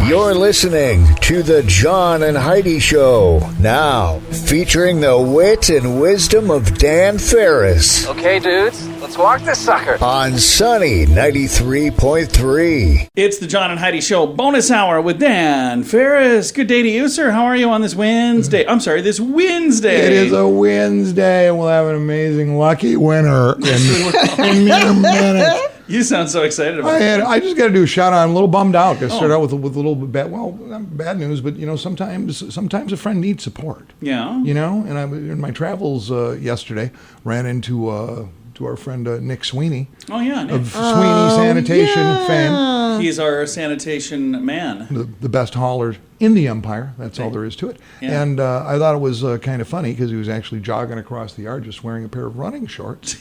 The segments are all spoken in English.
You're listening to The John and Heidi Show. Now, featuring the wit and wisdom of Dan Ferris. Okay, dudes, let's walk this sucker. On Sunny 93.3. It's the John and Heidi Show bonus hour with Dan Ferris. Good day to you, sir. How are you on this Wednesday? I'm sorry, this Wednesday. It is a Wednesday, and we'll have an amazing lucky winner in mere minutes. You sound so excited about it. I just got to do a shout out. I'm a little bummed out. Got to start out with a little bit bad. Well, not bad news, but sometimes a friend needs support. Yeah. And I in my travels yesterday ran into our friend Nick Sweeney. Oh yeah, Nick. Of Sweeney Sanitation fame. He's our sanitation man. The best hauler in the empire. That's all there is to it. Yeah. And I thought it was kind of funny because he was actually jogging across the yard just wearing a pair of running shorts.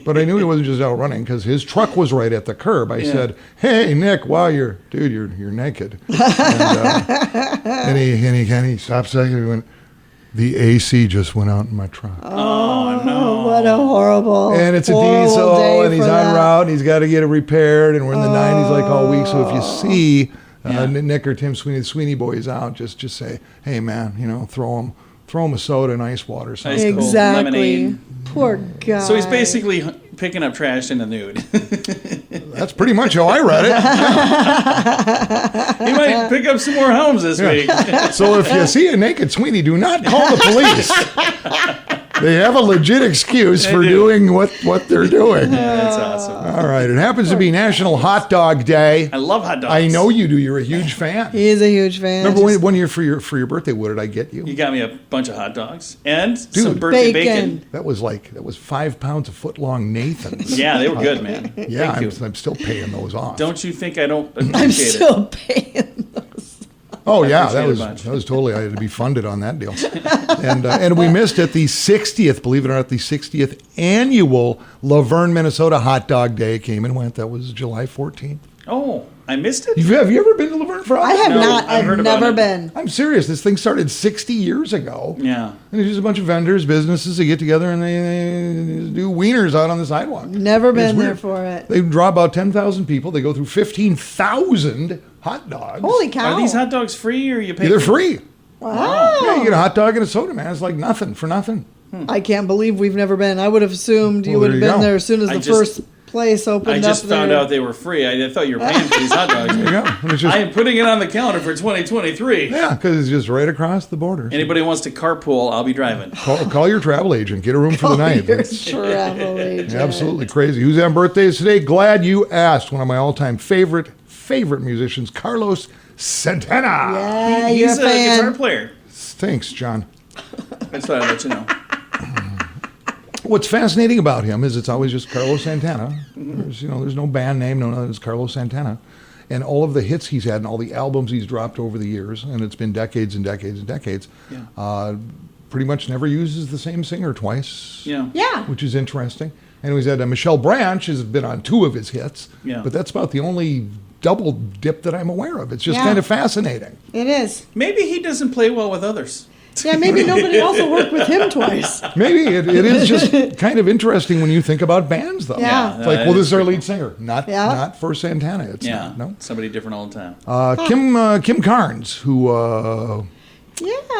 But I knew he wasn't just out running because his truck was right at the curb. I said, "Hey, Nick, wow, you're naked." And he stopped a second and he went, "The AC just went out in my truck." Oh no. What a horrible And it's a horrible diesel, day and he's for en that. route, and he's got to get it repaired, and we're in the 90s like all week. So if you see Nick or Tim Sweeney, the Sweeney boys out, just say, "Hey man, throw him a soda and ice water." Ice cold Exactly. lemonade. Poor guy. So he's basically picking up trash in the nude. That's pretty much how I read it. He might pick up some more homes this week. So if you see a naked Sweeney, do not call the police. They have a legit excuse for doing what they're doing. That's awesome. All right. It happens to be National Hot Dog Day. I love hot dogs. I know you do. You're a huge fan. He is a huge fan. Remember one year for your birthday, what did I get you? You got me a bunch of hot dogs and some birthday bacon. That was 5 pounds of foot-long Nathans. Yeah, they were good, man. Yeah, Thank you. I'm still paying those off. Don't you think I don't appreciate I'm it? still paying those. Oh yeah, that appreciate it a was totally. I had to be funded on that deal, and we missed it. The 60th, believe it or not, the 60th annual Laverne, Minnesota Hot Dog Day came and went. That was July 14th. Oh, I missed it? Have you ever been to Laverne for a hot I dog? have No, not. I've heard I've about never it. been. I'm serious. This thing started 60 years ago. Yeah. And it's just a bunch of vendors, businesses that get together and they do wieners out on the sidewalk. Never It's been there weird. for it. They draw about 10,000 people. They go through 15,000 hot dogs. Holy cow! Are these hot dogs free or you pay They're for free. Wow. Yeah, you get a hot dog and a soda, man. It's like nothing for nothing. I can't believe we've never been. I would have assumed you Well, would have there you been go. there as soon as I the just- first place opened I up. just found there. out they were free. I thought you were paying for these hot dogs. There you go. And it's just, I am putting it on the calendar for 2023. yeah, because it's just right across the border. So Anybody wants to carpool, I'll be driving. call your travel agent. Get a room for the night. Your It's travel agent. absolutely crazy. Who's on birthdays today? Glad you asked. One of my all-time favorite musicians, Carlos Santana. Yeah, He's you're a a fan. guitar player. Thanks, John. That's what I'd let you know. What's fascinating about him is it's always just Carlos Santana. There's no band name, no, it's Carlos Santana. And all of the hits he's had and all the albums he's dropped over the years, and it's been decades and decades and decades, pretty much never uses the same singer twice. Yeah. Yeah. Which is interesting. And he's had Michelle Branch has been on 2 of his hits, Yeah. but that's about the only double dip that I'm aware of. It's just Yeah. kind of fascinating. It is. Maybe he doesn't play well with others. Yeah, maybe nobody also worked with him twice. Maybe it is just kind of interesting when you think about bands, though. Yeah. It's like, well, this is our lead singer, not for Santana. It's Yeah. not, no. Somebody different all the time. Kim Carnes, who Yeah.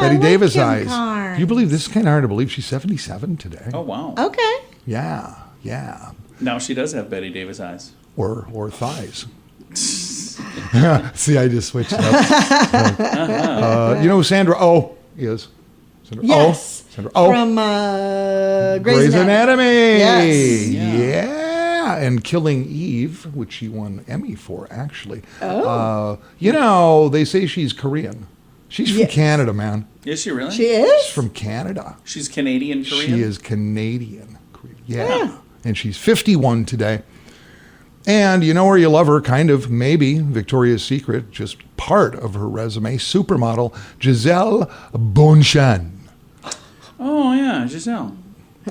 Betty I like Davis Kim eyes. Carnes. Do you believe this is kind of hard to believe? She's 77 today. Oh, wow. Okay. Yeah. Now she does have Betty Davis eyes. Or thighs. See, I just switched it up. You know who Sandra Oh is? Sandra Yes. Oh. Sandra Oh. From Grey's Anatomy. Yes. Yeah. And Killing Eve, which she won Emmy for, actually. Oh. They say she's Korean. She's from Canada, man. Is she really? She is? She's from Canada. She's Canadian Korean? She is Canadian. Yeah. And she's 51 today. And you know her, you love her, kind of, maybe, Victoria's Secret, just part of her resume, supermodel Giselle Bündchen. Oh, yeah, Giselle.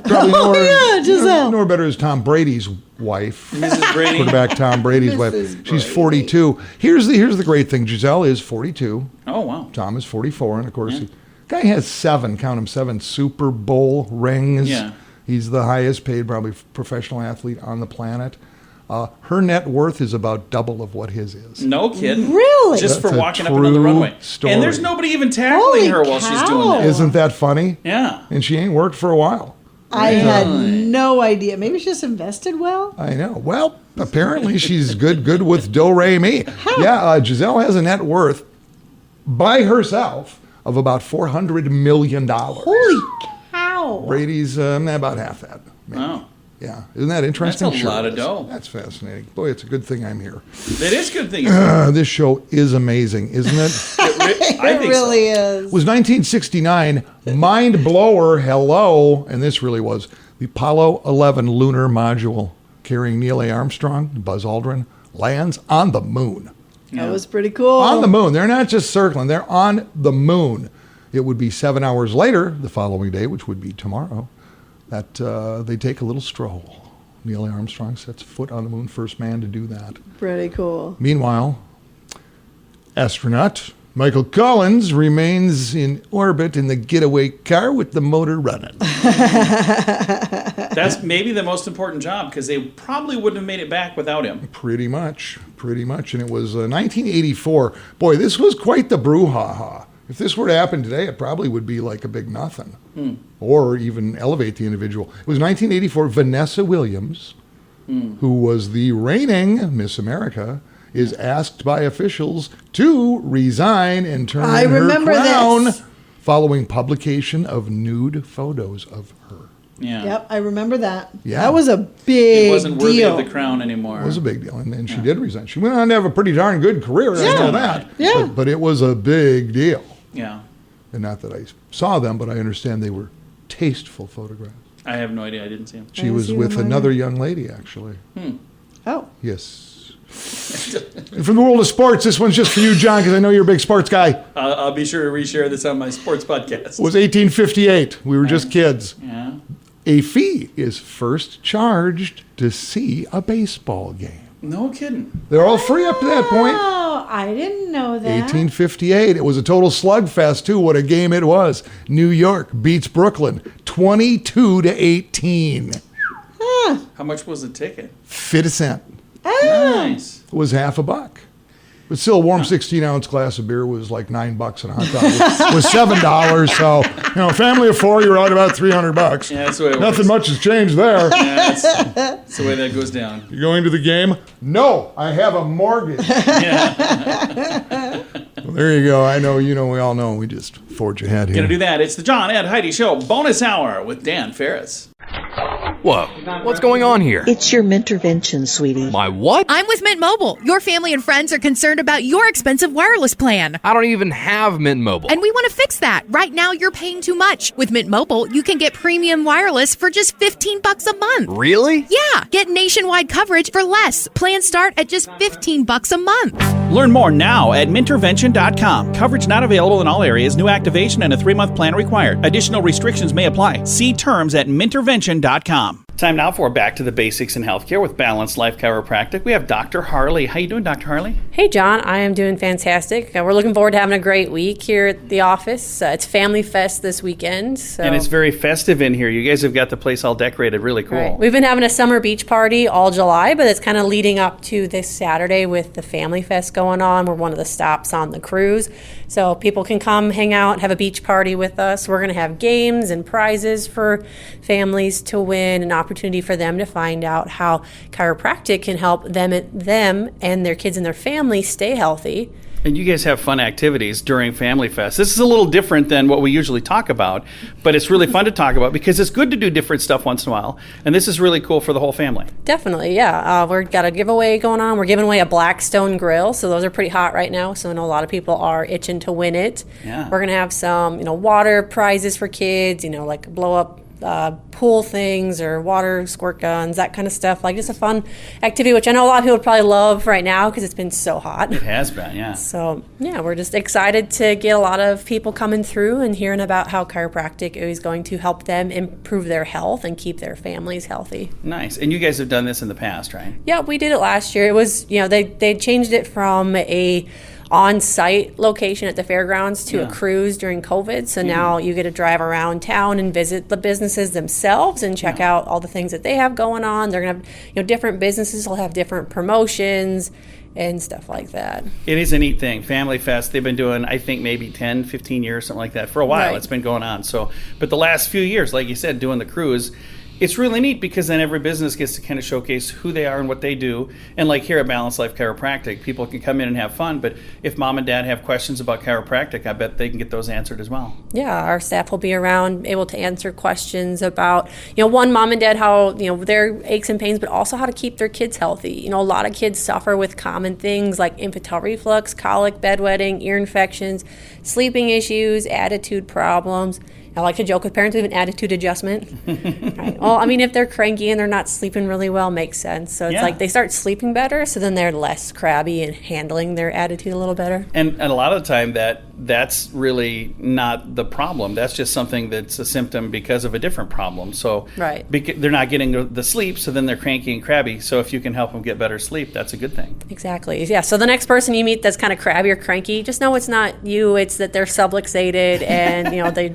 Probably know her, yeah, Giselle. Know her better as Tom Brady's wife. Mrs. Brady. Quarterback Tom Brady's wife. Mrs. She's Brady. 42. Here's the great thing. Giselle is 42. Oh, wow. Tom is 44. And, of course, the guy has 7 Super Bowl rings. Yeah. He's the highest paid, probably, professional athlete on the planet. Her net worth is about double of what his is. No kidding. Really? Just That's for a walking up and down the true runway. story. And there's nobody even tackling Holy her while she's doing cow. that. Isn't that funny? Yeah. And she ain't worked for a while. I had no idea. Maybe she just invested well. I know. Well, apparently she's good with do-re-mi. Yeah, Giselle has a net worth by herself of about $400 million. Holy cow. Brady's about half that. maybe. Oh. Yeah. Isn't that interesting? That's a lot it of is. dough. That's fascinating. Boy, it's a good thing I'm here. It is a good thing. This show is amazing, isn't it? I It think really so. is. It was 1969, mind blower, hello, and this really was the Apollo 11 lunar module carrying Neil A. Armstrong, Buzz Aldrin, lands on the moon. That was pretty cool. On the moon. They're not just circling, they're on the moon. It would be 7 hours later, the following day, which would be tomorrow, that they take a little stroll. Neil A. Armstrong sets foot on the moon, first man to do that. Pretty cool. Meanwhile, astronaut Michael Collins remains in orbit in the getaway car with the motor running. That's maybe the most important job because they probably wouldn't have made it back without him. Pretty much. And it was 1984. Boy, this was quite the brouhaha. If this were to happen today, it probably would be like a big nothing. Or even elevate the individual. It was 1984. Vanessa Williams, who was the reigning Miss America, is asked by officials to resign and turn I in her remember crown this. following publication of nude photos of her. Yeah. Yep, I remember that. Yeah. That was a big It wasn't worthy deal. of the crown anymore. It was a big deal, and she did resign. She went on to have a pretty darn good career, I Yeah. know that. Yeah. But it was a big deal. Yeah. And not that I saw them, but I understand they were tasteful photographs. I have no idea. I didn't see him. She didn't was see with them either. another young lady, actually. Oh, Yes. And from the world of sports, this one's just for you, John, because I know you're a big sports guy. I'll be sure to reshare this on my sports podcast. It was 1858. We were just kids. Yeah. A fee is first charged to see a baseball game. No kidding. They're all free up to that point. oh, I didn't know that. 1858. It was a total slugfest, too. What a game it was. New York beats Brooklyn 22-18. How much was the ticket? 50 cents. Nice. It was half a buck. But still, a warm 16-ounce glass of beer was like $9, and a hot dog was $7. So, family of four, you're out about $300. Yeah, that's the way it Nothing works. much has changed there. Yeah, that's the way that goes down. You going to the game? No, I have a mortgage. Well, there you go. I know, we all know. We just forge ahead here. Gonna do that. It's the John and Heidi Show bonus hour with Dan Ferris. Whoa, what's going on here? It's your Mintervention, sweetie. My what? I'm with Mint Mobile. Your family and friends are concerned about your expensive wireless plan. I don't even have Mint Mobile. And we want to fix that. Right now, you're paying too much. With Mint Mobile, you can get premium wireless for just $15 a month. Really? Yeah, get nationwide coverage for less. Plans start at just $15 a month. Learn more now at mintervention.com. Coverage not available in all areas. New activation and a 3-month plan required. Additional restrictions may apply. See terms at mintervention.com. Time now for Back to the Basics in Healthcare with Balanced Life Chiropractic. We have Dr. Harley. How you doing, Dr. Harley? Hey, John. I am doing fantastic. We're looking forward to having a great week here at the office. It's Family Fest this weekend. So. And it's very festive in here. You guys have got the place all decorated. Really cool. Right. We've been having a summer beach party all July, but it's kind of leading up to this Saturday with the Family Fest going on. We're one of the stops on the cruise. So people can come hang out, have a beach party with us. We're going to have games and prizes for families to win, an opportunity for them to find out how chiropractic can help them and their kids and their families stay healthy. And you guys have fun activities during Family Fest. This is a little different than what we usually talk about, but it's really fun to talk about because it's good to do different stuff once in a while. And this is really cool for the whole family. Definitely, yeah. We've got a giveaway going on. We're giving away a Blackstone grill, so those are pretty hot right now. So I know a lot of people are itching to win it. Yeah. We're gonna have some, water prizes for kids. Like blow up pool things or water squirt guns, that kind of stuff. Like just a fun activity, which I know a lot of people would probably love right now because it's been so hot. It has been, yeah. So yeah, we're just excited to get a lot of people coming through and hearing about how chiropractic is going to help them improve their health and keep their families healthy. Nice. And you guys have done this in the past, right? Yeah, we did it last year. It was, they changed it from a on-site location at the fairgrounds to a cruise during COVID. So now you get to drive around town and visit the businesses themselves and check out all the things that they have going on. They're going to have, different businesses will have different promotions and stuff like that. It is a neat thing. Family Fest, they've been doing, I think, maybe 10, 15 years, something like that. For a while, Right. It's been going on. But the last few years, like you said, doing the cruise, it's really neat because then every business gets to kind of showcase who they are and what they do. And like here at Balanced Life Chiropractic, people can come in and have fun. But if mom and dad have questions about chiropractic, I bet they can get those answered as well. Yeah, our staff will be around able to answer questions about, one, mom and dad, how, their aches and pains, but also how to keep their kids healthy. A lot of kids suffer with common things like infantile reflux, colic, bedwetting, ear infections, sleeping issues, attitude problems. I like to joke with parents, we have an attitude adjustment. Right. Well, if they're cranky and they're not sleeping really well, makes sense. So it's like they start sleeping better, so then they're less crabby and handling their attitude a little better. And a lot of the time that's really not the problem. That's just something that's a symptom because of a different problem. So Right. They're not getting the sleep, so then they're cranky and crabby. So if you can help them get better sleep, that's a good thing. Exactly. Yeah. So the next person you meet that's kind of crabby or cranky, just know it's not you. It's that they're subluxated and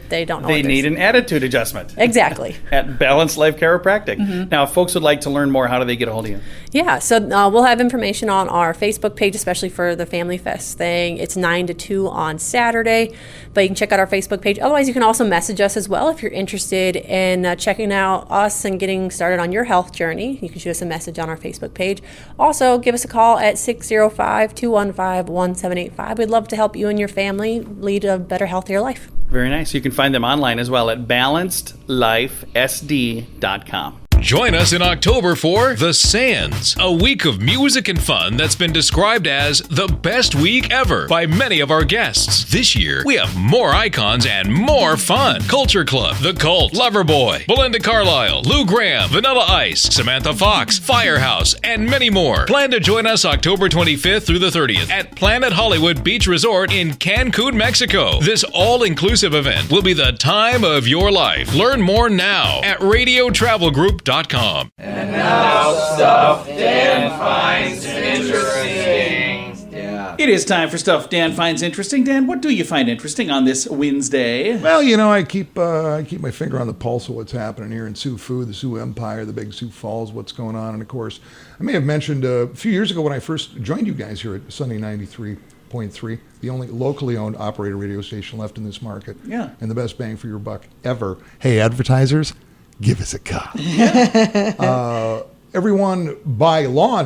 they don't know. They need an attitude adjustment. Exactly. At Balanced Life Chiropractic. Now, if folks would like to learn more, how do they get a hold of you? Yeah. So we'll have information on our Facebook page, especially for the Family Fest thing. It's 9 to 2 on Saturday, but you can check out our Facebook page. Otherwise, you can also message us as well if you're interested in checking out us and getting started on your health journey. You can shoot us a message on our Facebook page. Also, give us a call at 605-215-1785. We'd love to help you and your family lead a better, healthier life. Very nice. You can find them online as well at balancedlifesd.com. Join us in October for The Sands, a week of music and fun that's been described as the best week ever by many of our guests. This year, we have more icons and more fun. Culture Club, The Cult, Loverboy, Belinda Carlisle, Lou Graham, Vanilla Ice, Samantha Fox, Firehouse, and many more. Plan to join us October 25th through the 30th at Planet Hollywood Beach Resort in Cancun, Mexico. This all-inclusive event will be the time of your life. Learn more now at radiotravelgroup.com. And now stuff Dan finds interesting. It is time for Stuff Dan Finds Interesting. Dan, what do you find interesting on this Wednesday? Well, I keep my finger on the pulse of what's happening here in Sioux Fu, the Sioux Empire, the Big Sioux Falls, what's going on. And of course, I may have mentioned a few years ago when I first joined you guys here at Sunday 93.3, the only locally owned operated radio station left in this market. Yeah. And the best bang for your buck ever. Hey, advertisers, give us a call. Everyone by law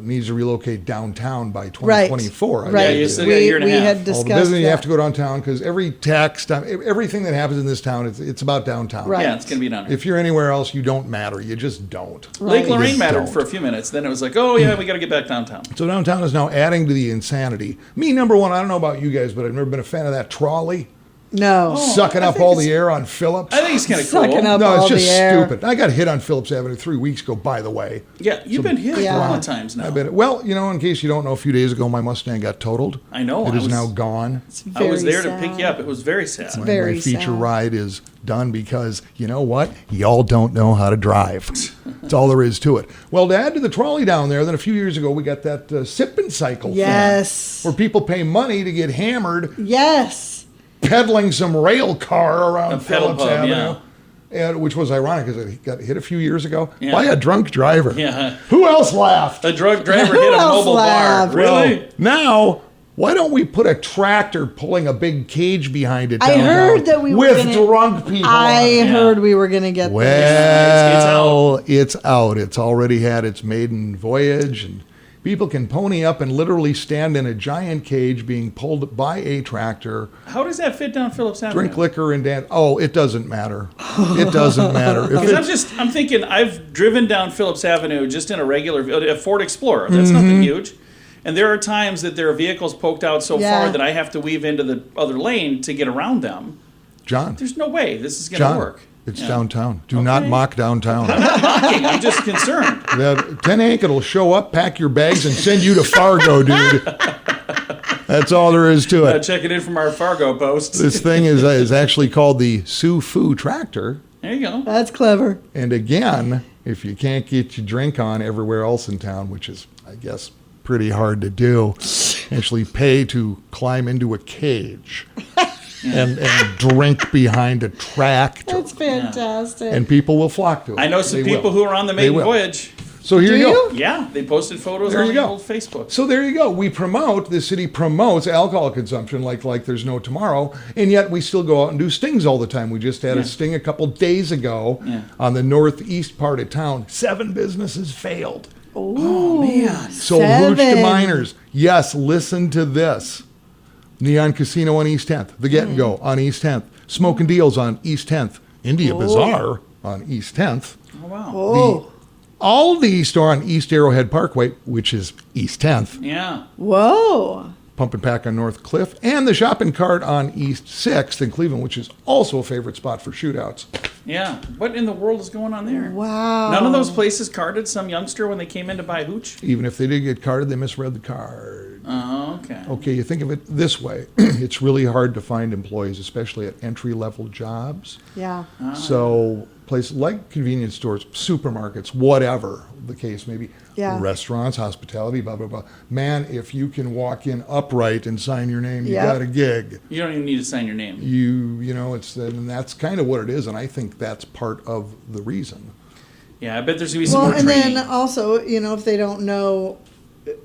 needs to relocate downtown by 2024. Right. Yeah, you still got a year and a half. We had All the discussed business, that. you have to go downtown because every tax time, everything that happens in this town, it's about downtown. Right. Yeah, it's going to be down here. If you're anywhere else, you don't matter. You just don't. Lake Right. Lorraine Just mattered don't. for a few minutes. Then it was like, oh, yeah, we got to get back downtown. So downtown is now adding to the insanity. Me, number one, I don't know about you guys, but I've never been a fan of that trolley. No. Sucking up all the air on Phillips. I think it's kind of cool. Sucking up No, it's all just the air. stupid. I got hit on Phillips Avenue 3 weeks ago, by the way. Yeah, you've been hit a Yeah. couple of times now. Well, in case you don't know, a few days ago, my Mustang got totaled. I know. It I is was- now gone. I was Very there sad. to pick you up. It was very sad. Very My feature sad. ride is done because, you know what? Y'all don't know how to drive. That's all there is to it. Well, to add to the trolley down there, then a few years ago, we got that sipping cycle thing, Yes. where people pay money to get hammered Yes. peddling some rail car around A pedal Phillips pub, Avenue. And, which was ironic because it got hit a few years ago Yeah. by a drunk driver. Yeah. Who else laughed? A drug driver hit a else mobile bar. laughed? Really? Well, now, why don't we put a tractor pulling a big cage behind it I downtown heard that we were with gonna- drunk people on I it? heard we were going to get this. Well, it's out. It's already had its maiden voyage, and people can pony up and literally stand in a giant cage being pulled by a tractor, How does that fit down Phillips Avenue? drink liquor, and dance. Oh, it doesn't matter. It doesn't matter. If Because it's, I'm thinking, I've driven down Phillips Avenue just in a Ford Explorer. That's nothing huge. And there are times that there are vehicles poked out so Yeah. far that I have to weave into the other lane to get around them. John, There's no way this is going to John, work. it's Yeah. downtown. Do not Okay. mock downtown. I'm not mocking. I'm just concerned. That 10 Hank will show up, pack your bags, and send you to Fargo, dude. That's all there is to it. Check it in from our Fargo posts. This thing is actually called the Sioux Fu tractor. There you go. That's clever. And again, if you can't get your drink on everywhere else in town, which is, I guess, pretty hard to do. Actually pay to climb into a cage and drink behind a tractor. That's fantastic. And people will flock to it. I know some people who are on the maiden voyage. So here you go. Yeah, they posted photos on the old Facebook. So there you go. We promote, the city promotes alcohol consumption like there's no tomorrow, and yet we still go out and do stings all the time. We just had a sting a couple days ago on the northeast part of town. 7 businesses failed. Oh, man. So hooch to minors. Yes, listen to this. Neon Casino on East 10th. The Get and Go on East 10th. Smoking Deals on East 10th. India Bazaar on East 10th. Oh, wow. Aldi store on East Arrowhead Parkway, which is East 10th. Yeah. Whoa. Pump and Pack on North Cliff. And the Shopping Cart on East 6th in Cleveland, which is also a favorite spot for shootouts. Yeah. What in the world is going on there? Wow. None of those places carded some youngster when they came in to buy hooch? Even if they did get carded, they misread the card. Oh, okay. Okay, you think of it this way. It's really hard to find employees, especially at entry-level jobs. Yeah. So places like convenience stores, supermarkets, whatever the case may be, restaurants, hospitality, blah, blah, blah. Man, if you can walk in upright and sign your name, you got a gig. You don't even need to sign your name. You know, and that's kind of what it is, and I think that's part of the reason. Yeah, I bet there's going to be some more training. And then also, you know, if they don't know,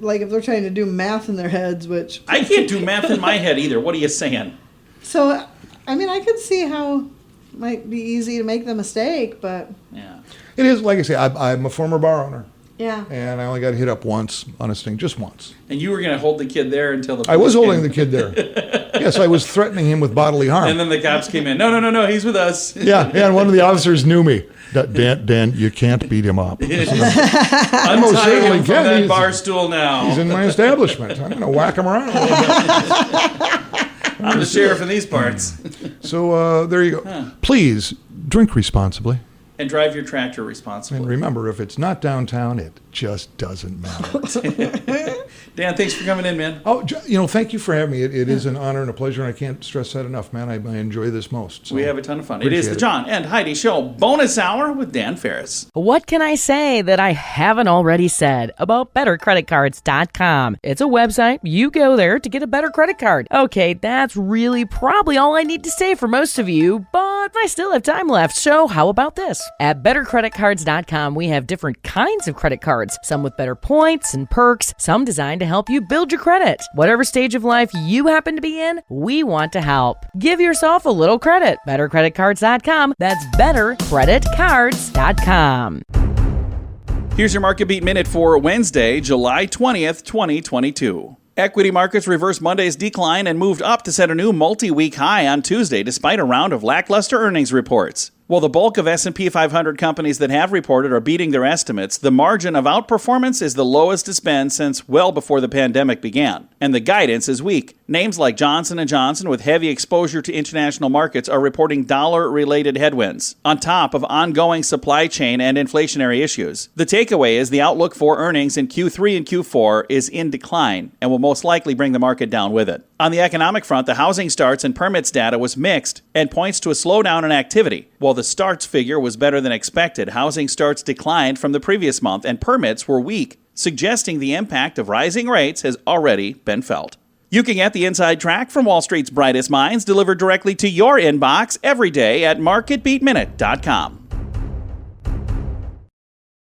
like if they're trying to do math in their heads, which... I can't do math in my head either. What are you saying? So, I mean, I could see how it might be easy to make the mistake, but... Yeah. It is, like I say, I'm a former bar owner. Yeah. And I only got hit up once on a sting, just once. And you were going to hold the kid there until the police I was holding came. the kid there. Yes, I was threatening him with bodily harm. And then the cops came in. No, he's with us. Yeah, and one of the officers knew me. Dan, you can't beat him up. I most certainly can. That bar stool now. He's in my establishment. I'm going to whack him around a little bit. I'm the sheriff in these parts. So there you go. Please drink responsibly. And drive your tractor responsibly. And remember, if it's not downtown, it just doesn't matter. Dan, thanks for coming in, man. Oh, thank you for having me. It is an honor and a pleasure, and I can't stress that enough, man. I enjoy this most. So we have a ton of fun. It is the John and Heidi Show bonus hour with Dan Ferris. What can I say that I haven't already said about BetterCreditCards.com? It's a website. You go there to get a better credit card. Okay, that's really probably all I need to say for most of you, but I still have time left, so how about this? At BetterCreditCards.com, we have different kinds of credit cards, some with better points and perks, some designed to help you build your credit. Whatever stage of life you happen to be in, we want to help. Give yourself a little credit. BetterCreditCards.com. That's BetterCreditCards.com. Here's your Market Beat Minute for Wednesday, July 20th, 2022. Equity markets reversed Monday's decline and moved up to set a new multi-week high on Tuesday despite a round of lackluster earnings reports. While the bulk of S&P 500 companies that have reported are beating their estimates, the margin of outperformance is the lowest it's been since well before the pandemic began, and the guidance is weak. Names like Johnson & Johnson with heavy exposure to international markets are reporting dollar-related headwinds, on top of ongoing supply chain and inflationary issues. The takeaway is the outlook for earnings in Q3 and Q4 is in decline and will most likely bring the market down with it. On the economic front, the housing starts and permits data was mixed and points to a slowdown in activity. While the starts figure was better than expected, housing starts declined from the previous month and permits were weak, suggesting the impact of rising rates has already been felt. You can get the inside track from Wall Street's brightest minds delivered directly to your inbox every day at MarketBeatMinute.com.